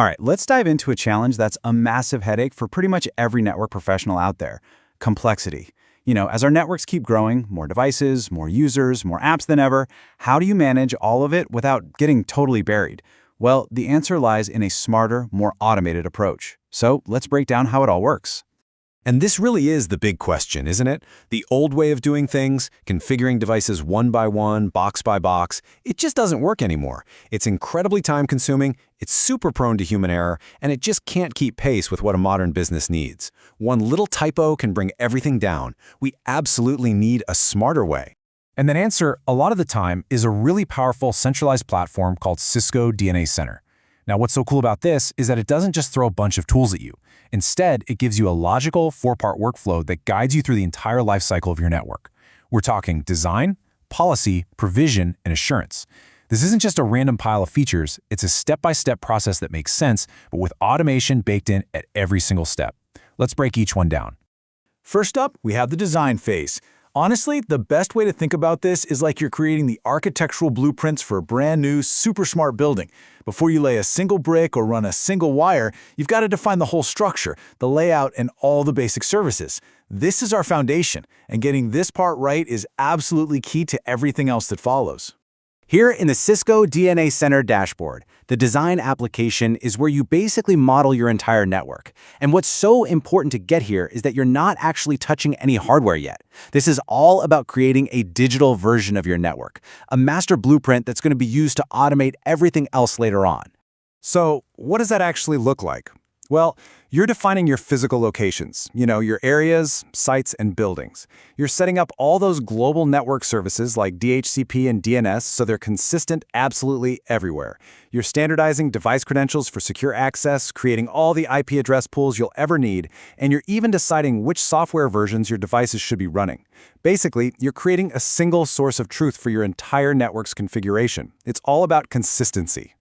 All right, let's dive into a challenge that's a massive headache for pretty much every network professional out there: complexity. As our networks keep growing, more devices, more users, more apps than ever, how do you manage all of it without getting totally buried? Well, the answer lies in a smarter, more automated approach. So let's break down how it all works. And this really is the big question, isn't it? The old way of doing things, configuring devices one by one, box by box, it just doesn't work anymore. It's incredibly time-consuming, it's super prone to human error, and it just can't keep pace with what a modern business needs. One little typo can bring everything down. We absolutely need a smarter way. And that answer, a lot of the time, is a really powerful centralized platform called Cisco DNA Center. Now, what's so cool about this is that it doesn't just throw a bunch of tools at you. Instead, it gives you a logical 4-part workflow that guides you through the entire lifecycle of your network. We're talking design, policy, provision, and assurance. This isn't just a random pile of features, it's a step-by-step process that makes sense, but with automation baked in at every single step. Let's break each one down. First up, we have the design phase. Honestly, the best way to think about this is like you're creating the architectural blueprints for a brand new, super smart building. Before you lay a single brick or run a single wire, you've got to define the whole structure, the layout, and all the basic services. This is our foundation, and getting this part right is absolutely key to everything else that follows. Here in the Cisco DNA Center dashboard, the design application is where you basically model your entire network. And what's so important to get here is that you're not actually touching any hardware yet. This is all about creating a digital version of your network, a master blueprint that's going to be used to automate everything else later on. So, what does that actually look like? Well, you're defining your physical locations, your areas, sites, and buildings. You're setting up all those global network services like DHCP and DNS so they're consistent absolutely everywhere. You're standardizing device credentials for secure access, creating all the IP address pools you'll ever need, and you're even deciding which software versions your devices should be running. Basically, you're creating a single source of truth for your entire network's configuration. It's all about consistency.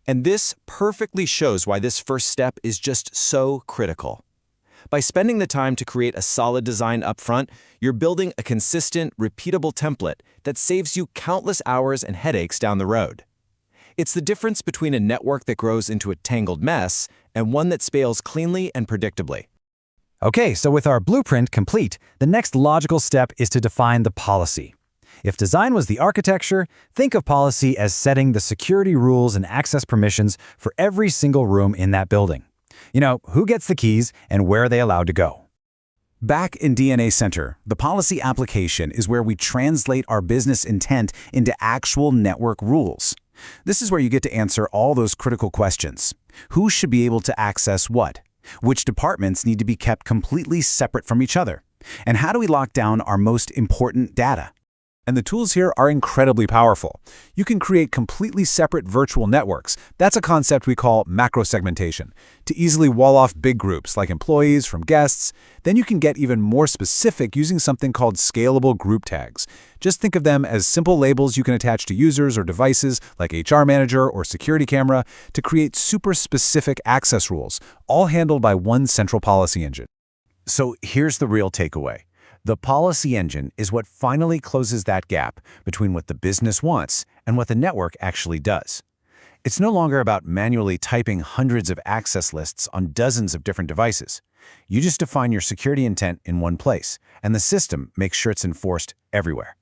And this perfectly shows why this first step is just so critical. By spending the time to create a solid design up front, you're building a consistent, repeatable template that saves you countless hours and headaches down the road. It's the difference between a network that grows into a tangled mess and one that scales cleanly and predictably. Okay, so with our blueprint complete, the next logical step is to define the policy. If design was the architecture, think of policy as setting the security rules and access permissions for every single room in that building. Who gets the keys and where are they allowed to go? Back in DNA Center, the policy application is where we translate our business intent into actual network rules. This is where you get to answer all those critical questions. Who should be able to access what? Which departments need to be kept completely separate from each other? And how do we lock down our most important data? And the tools here are incredibly powerful. You can create completely separate virtual networks. That's a concept we call macro-segmentation, to easily wall off big groups like employees from guests. Then you can get even more specific using something called scalable group tags. Just think of them as simple labels you can attach to users or devices like HR Manager or Security Camera to create super specific access rules, all handled by one central policy engine. So here's the real takeaway. The policy engine is what finally closes that gap between what the business wants and what the network actually does. It's no longer about manually typing hundreds of access lists on dozens of different devices. You just define your security intent in one place, and the system makes sure it's enforced everywhere.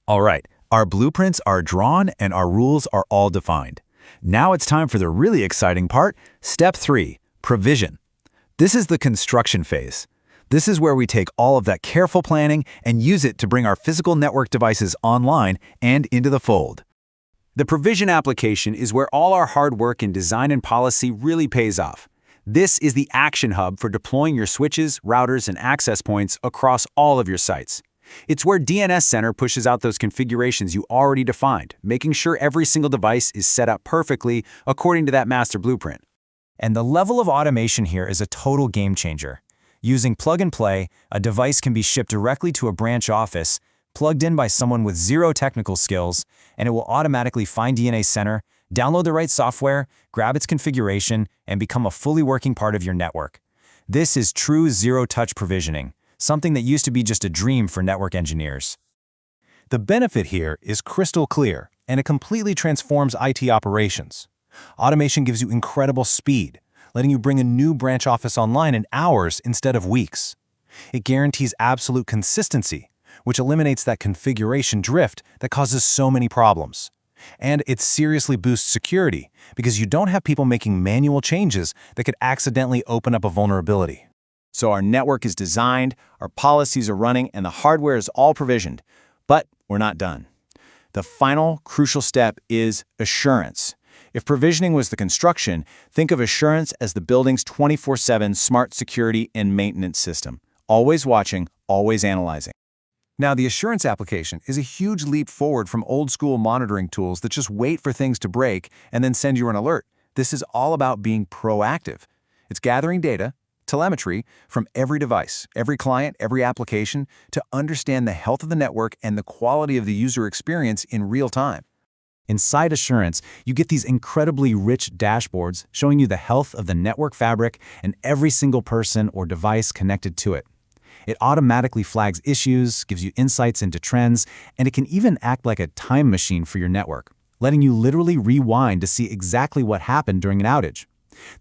All right, our blueprints are drawn and our rules are all defined. Now it's time for the really exciting part, Step 3, Provision. This is the construction phase. This is where we take all of that careful planning and use it to bring our physical network devices online and into the fold. The provision application is where all our hard work in design and policy really pays off. This is the action hub for deploying your switches, routers, and access points across all of your sites. It's where DNS Center pushes out those configurations you already defined, making sure every single device is set up perfectly according to that master blueprint. And the level of automation here is a total game changer. Using plug and play, a device can be shipped directly to a branch office, plugged in by someone with zero technical skills, and it will automatically find DNA Center, download the right software, grab its configuration, and become a fully working part of your network. This is true zero-touch provisioning, something that used to be just a dream for network engineers. The benefit here is crystal clear, and it completely transforms IT operations. Automation gives you incredible speed, letting you bring a new branch office online in hours instead of weeks. It guarantees absolute consistency, which eliminates that configuration drift that causes so many problems. And it seriously boosts security because you don't have people making manual changes that could accidentally open up a vulnerability. So our network is designed, our policies are running, and the hardware is all provisioned. But we're not done. The final crucial step is assurance. If provisioning was the construction, think of assurance as the building's 24/7 smart security and maintenance system. Always watching, always analyzing. Now, the assurance application is a huge leap forward from old-school monitoring tools that just wait for things to break and then send you an alert. This is all about being proactive. It's gathering data, telemetry, from every device, every client, every application, to understand the health of the network and the quality of the user experience in real time. Inside Assurance, you get these incredibly rich dashboards showing you the health of the network fabric and every single person or device connected to it. It automatically flags issues, gives you insights into trends, and it can even act like a time machine for your network, letting you literally rewind to see exactly what happened during an outage.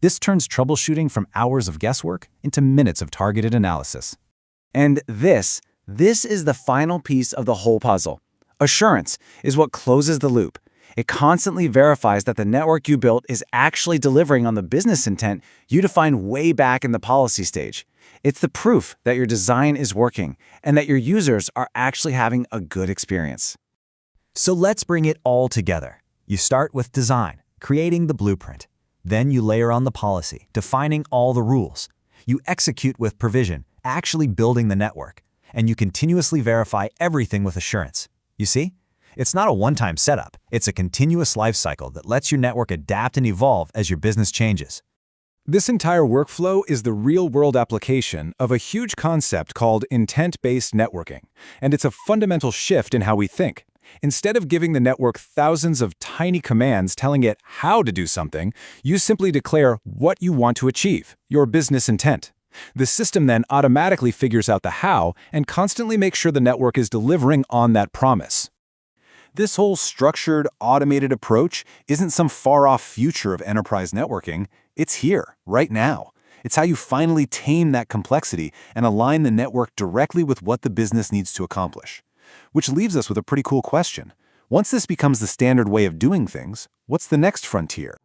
This turns troubleshooting from hours of guesswork into minutes of targeted analysis. And this is the final piece of the whole puzzle. Assurance is what closes the loop. It constantly verifies that the network you built is actually delivering on the business intent you defined way back in the policy stage. It's the proof that your design is working and that your users are actually having a good experience. So let's bring it all together. You start with design, creating the blueprint. Then you layer on the policy, defining all the rules. You execute with provision, actually building the network. And you continuously verify everything with assurance. You see? It's not a one-time setup. It's a continuous life cycle that lets your network adapt and evolve as your business changes. This entire workflow is the real-world application of a huge concept called intent-based networking, and it's a fundamental shift in how we think. Instead of giving the network thousands of tiny commands telling it how to do something, you simply declare what you want to achieve, your business intent. The system then automatically figures out the how and constantly makes sure the network is delivering on that promise. This whole structured, automated approach isn't some far-off future of enterprise networking. It's here, right now. It's how you finally tame that complexity and align the network directly with what the business needs to accomplish. Which leaves us with a pretty cool question. Once this becomes the standard way of doing things, what's the next frontier?